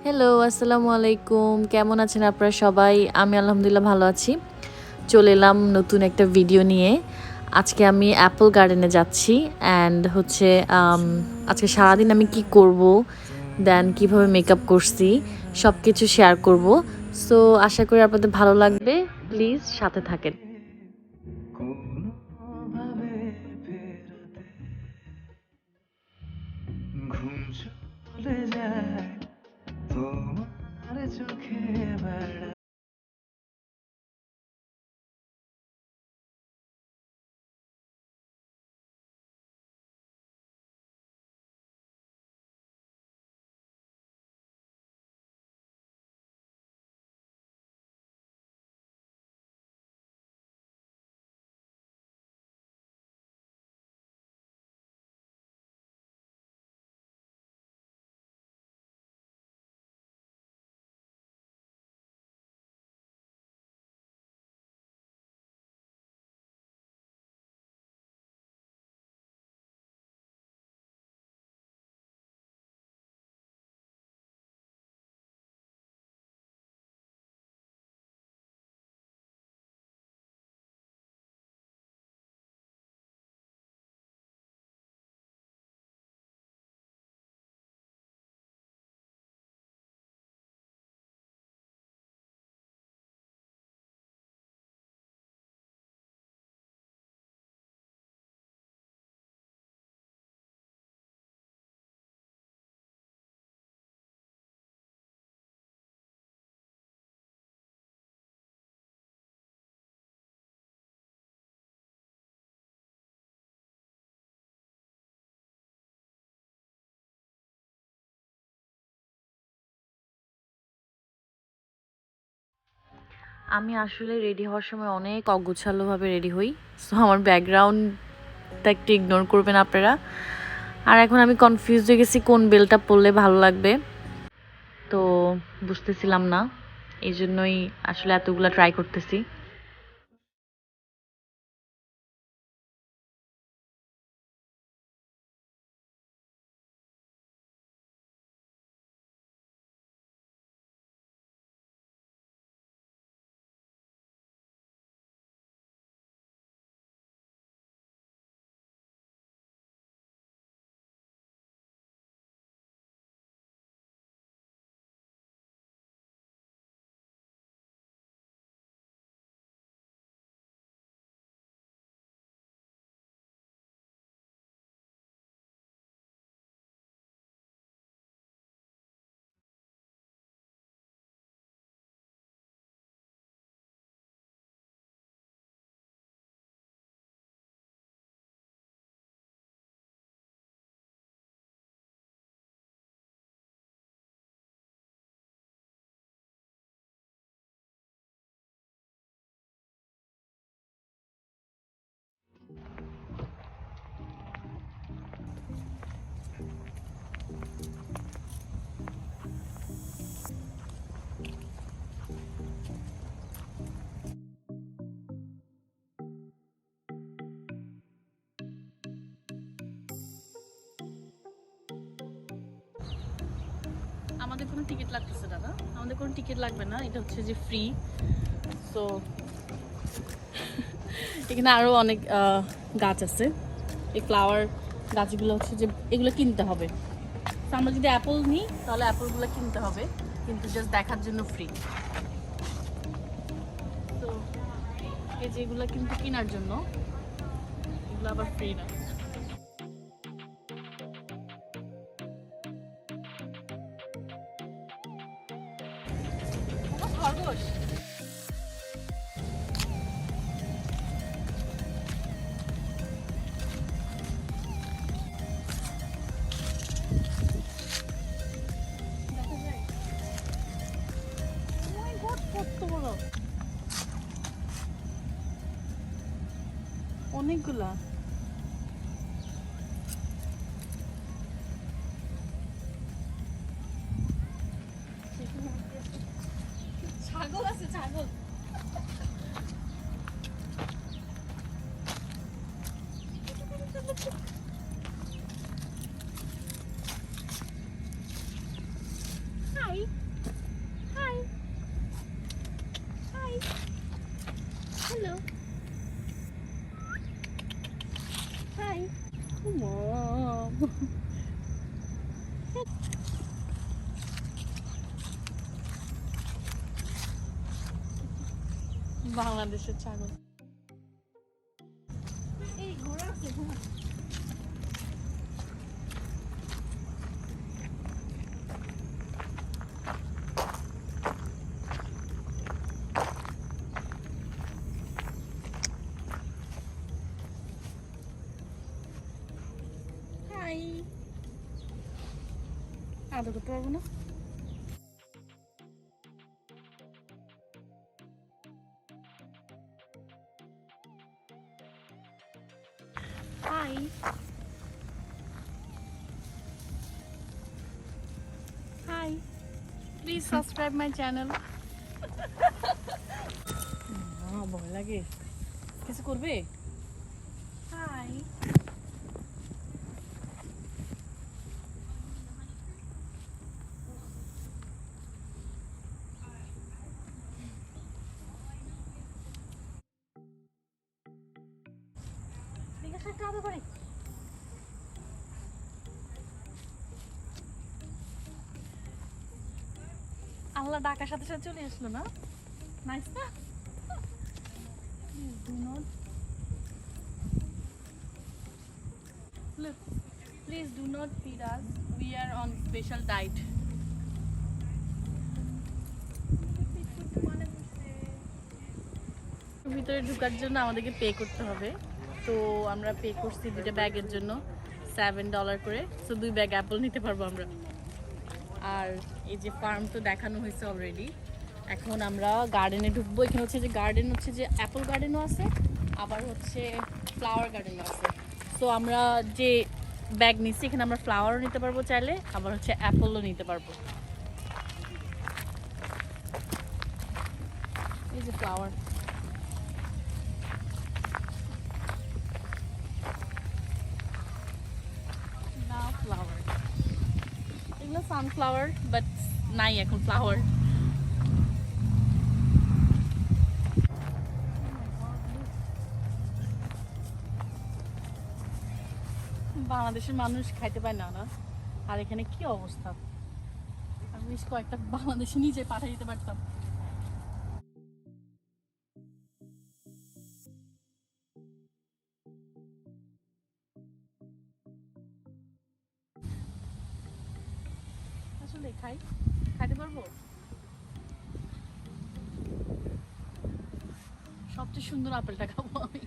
Hello, আসসালামু আলাইকুম। কেমন আছেন আপনারা সবাই? আমি আলহামদুলিল্লাহ ভালো আছি। চলে এলাম নতুন একটা ভিডিও নিয়ে। আজকে আমি অ্যাপল গার্ডেনে যাচ্ছি অ্যান্ড হচ্ছে আজকে সারাদিন আমি কি করব, দেন কিভাবে মেকআপ করছি সব কিছু শেয়ার করব। সো আশা করি আপনাদের ভালো লাগবে। প্লিজ সাথে থাকেন। কোনোভাবে ফেরাতে ঘুম চলে যায় তোমার চোখে বেড়া। আমি আসলে রেডি হওয়ার সময় অনেক অগোছালোভাবে রেডি হই। সো আমার ব্যাকগ্রাউন্ডটা একটু ইগনোর করবেন আপনারা। আর এখন আমি কনফিউজ হয়ে গেছি কোন বেলটা পরলে ভালো লাগবে, তো বুঝতেছিলাম না, এই জন্যই আসলে এতগুলা ট্রাই করতেছি। আমাদের কোনো টিকিট লাগতেছে না, না আমাদের কোনো টিকিট লাগবে না, এটা হচ্ছে যে ফ্রি। সো এখানে আরও অনেক গাছ আছে। এই ফ্লাওয়ার গাছগুলো হচ্ছে যে এগুলো কিনতে হবে। তো আমরা যদি অ্যাপল নিই তাহলে অ্যাপলগুলো কিনতে হবে, কিন্তু জাস্ট দেখার জন্য ফ্রি। তো এই যে এগুলো কিন্তু কেনার জন্য, এগুলো আবার ফ্রি না। খরগোশ দেখা যায়, কত বড়, অনেকগুলা। ছাগল আছে, ছাগল। বাংলাদেশের ছাগল। এই ঘোড়া আছে, ঘোড়া। হাই, আদর করতে পারবো না? Hi. Hi. Please subscribe my channel. ভয় লাগে। কিছু করবে? Hi. Mega একটা আদর করে। আল্লাহ ডাকার সাথে সাথে চলে আসলো না? নাইস না? Please do not. Look, please do not feed us. We are on special diet. ভিতরে ঢোকার জন্য আমাদেরকে পে করতে হবে, তো আমরা পে করছি 2টা ব্যাগের জন্য $7 করে। সো 2 ব্যাগ অ্যাপল নিতে পারবো আমরা। আর এই যে ফার্ম তো দেখানো হয়েছে অলরেডি। এখন আমরা গার্ডেনে ঢুকবো। এখানে হচ্ছে যে গার্ডেন হচ্ছে যে অ্যাপল গার্ডেনও আছে, আবার হচ্ছে ফ্লাওয়ার গার্ডেনও আছে। সো আমরা যে ব্যাগ নিচ্ছি এখানে আমরা ফ্লাওয়ারও নিতে পারবো চাইলে, আবার হচ্ছে অ্যাপলও নিতে পারবো। এই যে ফ্লাওয়ার, না ফ্লাওয়ার, এগুলো সানফ্লাওয়ার, বাট নাই এখন ফ্লাওয়ার। বাংলাদেশের মানুষ খাইতে পায় না না, আর এখানে কি অবস্থা। আমি কয়েকটা বাংলাদেশে নিজে পাঠিয়ে দিতে পারতাম। আসলে খাইতে পারবো। সবচেয়ে সুন্দর আপেলটা খাবো আমি।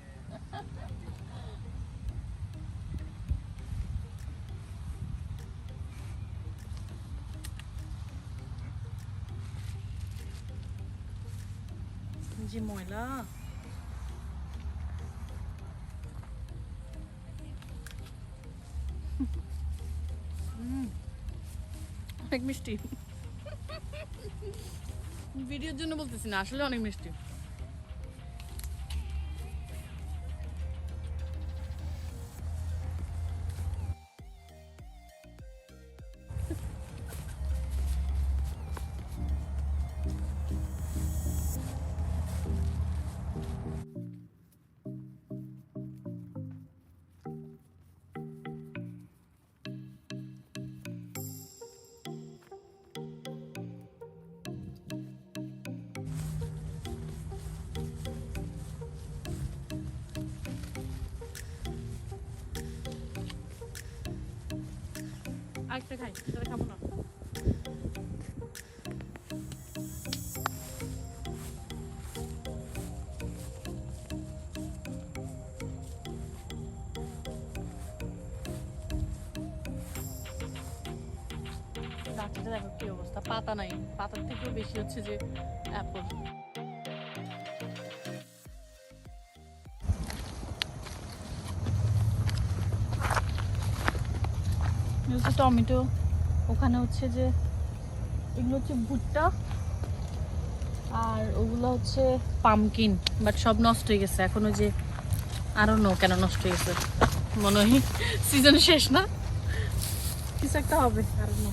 যে ময়লা, অনেক মিষ্টি। ভিডিওর জন্য বলতেছি না, আসলে অনেক মিষ্টি। আরেকটা খাই, সেটা খাবো না। গাছটা দেখো কি অবস্থা, পাতা নাই, পাতার থেকেও বেশি হচ্ছে যে অ্যাপল। টমেটো, ওখানে হচ্ছে যে এগুলো হচ্ছে ভুট্টা, আর ওগুলো হচ্ছে পামকিন, বাট সব নষ্ট হয়ে গেছে এখন। ওই যে আরো নো কেন নষ্ট হয়ে গেছে, মনে হয় সিজন শেষ না, কিছু একটা হবে আরো নো।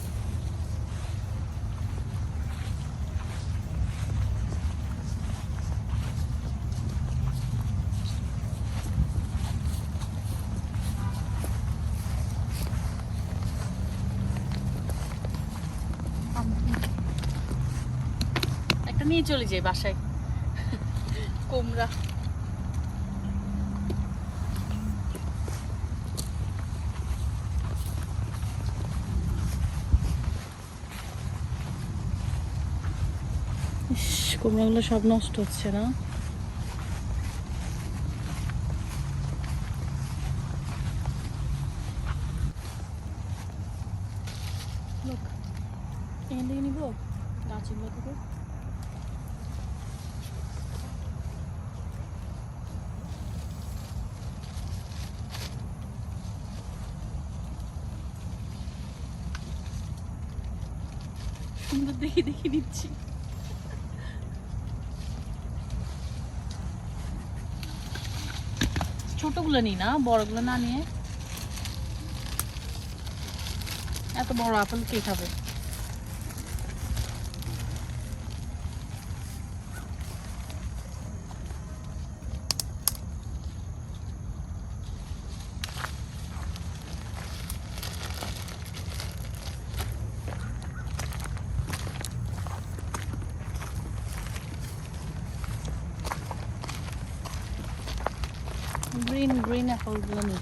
একটা নিয়ে চলে যাই বাসায়। কুমড়া। কুমড়াগুলো সব নষ্ট হচ্ছে না? এখান থেকে নিবো গাছগুলো থেকে। সুন্দর দেখি দেখি দিচ্ছি। ছোটগুলো নি না, বড়গুলো না নিয়ে। এত বড় আপেল কে খাবে? গ্রিন গ্রিন অ্যাপলগুলো নেই।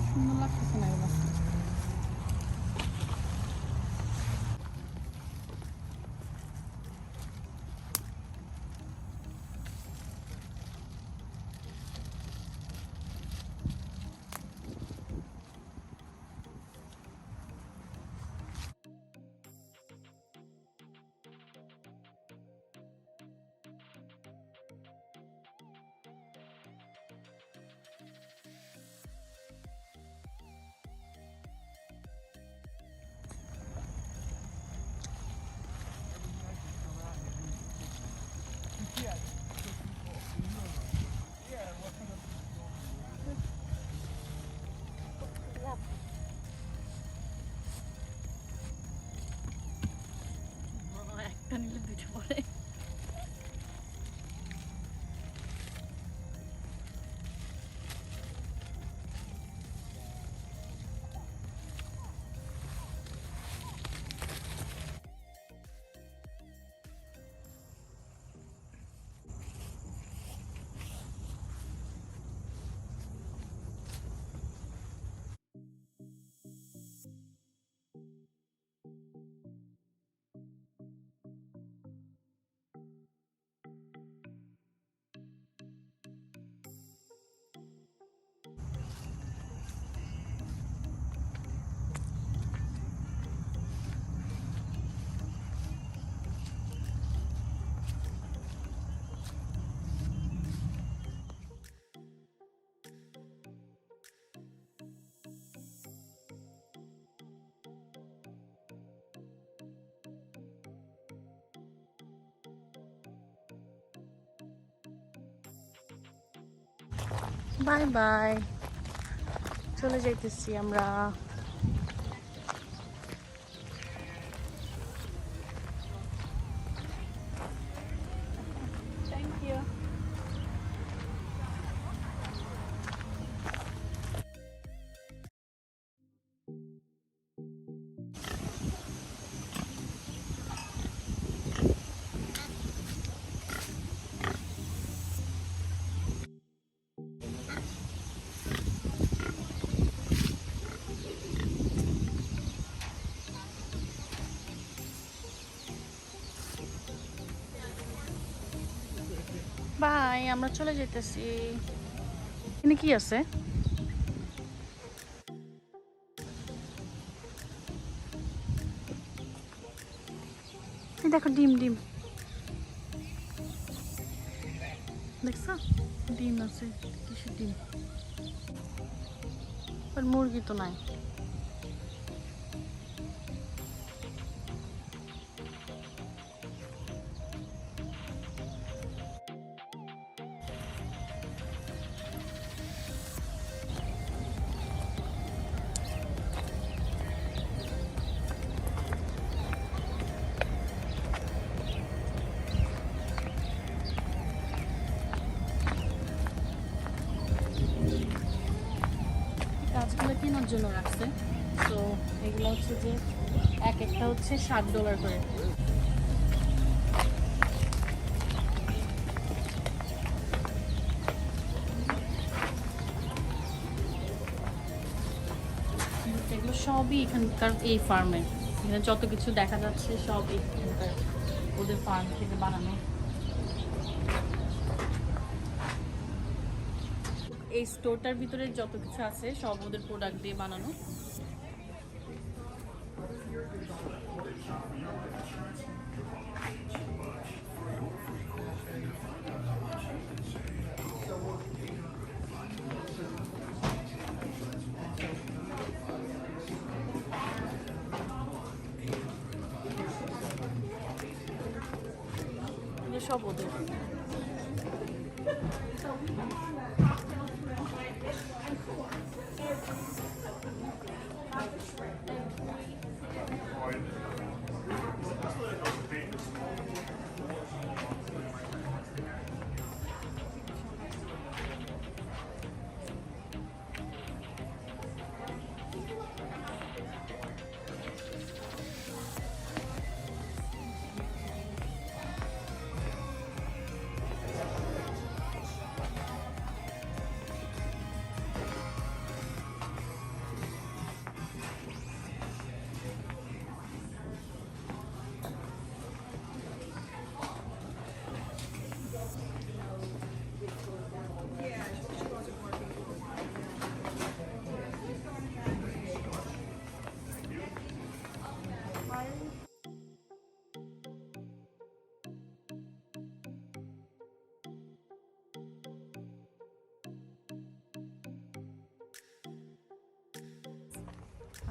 সুন্দর লাগতেছে না এগুলো। একটা নিলে দুটো পরে। বাই বাই, চলে যাইতেছি আমরা। Thank you. বাই, আমরা চলে যেতেছি। এখানে কি আছে? দেখো ডিম ডিম দেখছো, ডিম আছে। কিসের ডিম? আর মুরগি তো নাই। কেনার জন্য রাখছে। তো এগুলো হচ্ছে যে এক একটা হচ্ছে $7 করে। এগুলো সবই এখানকার এই ফার্মে, এখানে যত কিছু দেখা যাচ্ছে সব এখানকার ওদের ফার্ম থেকে বানানো। এই স্টোরটার ভিতরে যত কিছু আছে সব ওদের প্রোডাক্ট দিয়ে বানানো। এগুলো সব ওদের।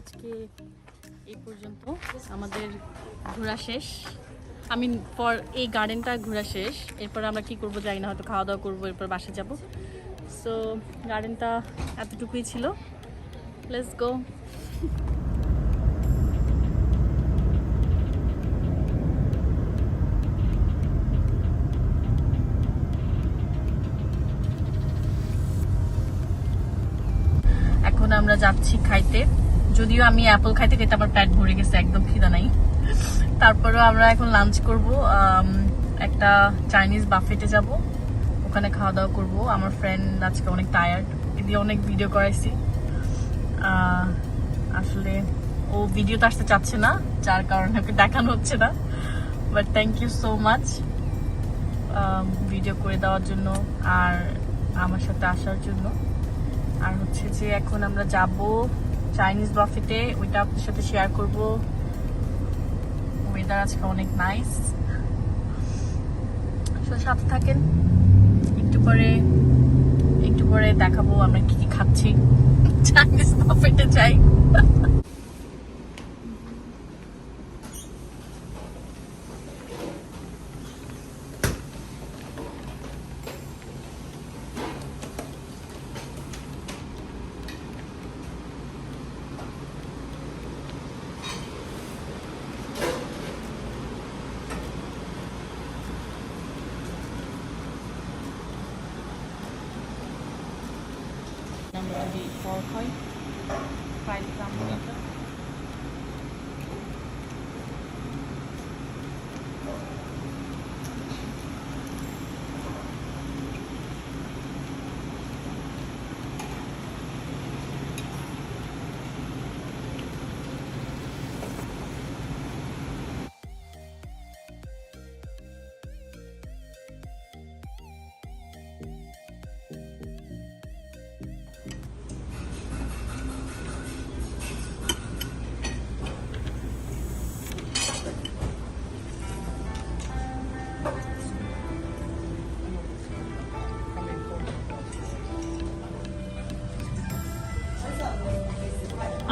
আজকে এই পর্যন্ত আমাদের ঘোরা শেষ। আমি পর এই গার্ডেনটা ঘোরা শেষ, এরপর আমরা কি করব জানি না, হয়তো খাওয়া দাওয়া করবো, এরপর বাসে যাব। সো গার্ডেনটা এতটুকুই ছিল। Let's go. এখন আমরা যাচ্ছি খাইতে, যদিও আমি অ্যাপল খাইতে খাইতে আমার পেট ভরে গেছে, একদম খিদা নাই। তারপরেও আমরা এখন লাঞ্চ করব, একটা চাইনিজ বাফেটে যাব, ওখানে খাওয়া দাওয়া করব। আমার ফ্রেন্ড আজকে অনেক টায়ার্ড, এদিকে অনেক ভিডিও করাইছি, আসলে ও ভিডিওতে আসতে চাচ্ছে না, যার কারণে ওকে দেখানো হচ্ছে না। But thank you so much video করে দেওয়ার জন্য আর আমার সাথে আসার জন্য। আর হচ্ছে যে এখন আমরা যাব চাইনিজ বাফেটে, ওইটা আপনার সাথে শেয়ার করব। ওয়েদার আজকে অনেক নাইস, সাথে থাকেন। একটু পরে দেখাবো আমরা কি কি খাচ্ছি। চাইনিজ বাফেটে যাই। আমরা যদি পর হয় ফ্রাইড সামোসা,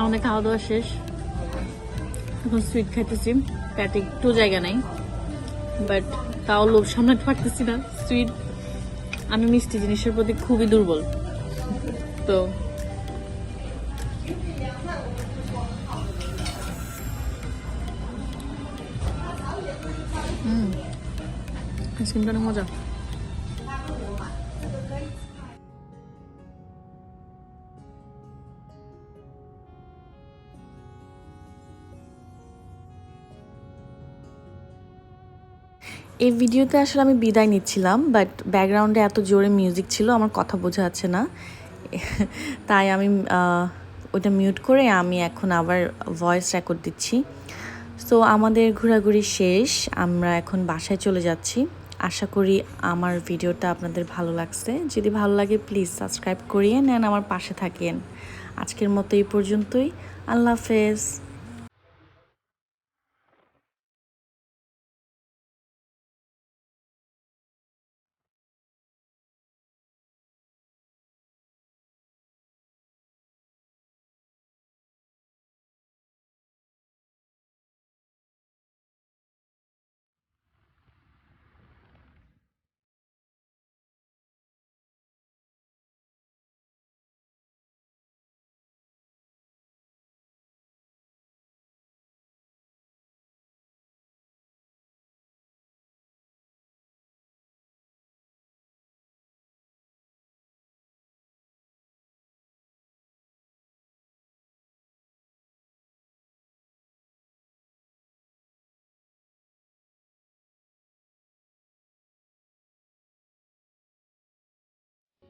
আমাদের খাওয়া দাওয়া শেষ, এখন সুইট খাইতেছি। প্যাটে একটু জায়গা নাই, বাট তাও লোভ সামলাতে পারতেছি না। সুইট, আমি মিষ্টি জিনিসের প্রতি খুবই দুর্বল, তো আইসক্রিমটা অনেক মজা। এই ভিডিওতে আসলে আমি বিদায় নিচ্ছিলাম, বাট ব্যাকগ্রাউন্ডে এত জোরে মিউজিক ছিল আমার কথা বোঝা যাচ্ছে না, তাই আমি ওটা মিউট করে আমি এখন আবার ভয়েস রেকর্ড দিচ্ছি। সো আমাদের ঘোরাঘুরি শেষ, আমরা এখন বাসায় চলে যাচ্ছি। আশা করি আমার ভিডিওটা আপনাদের ভালো লাগছে। যদি ভালো লাগে প্লিজ সাবস্ক্রাইব করিয়ে নেন, আমার পাশে থাকেন। আজকের মতো এই পর্যন্তই। আল্লাহ হাফেজ।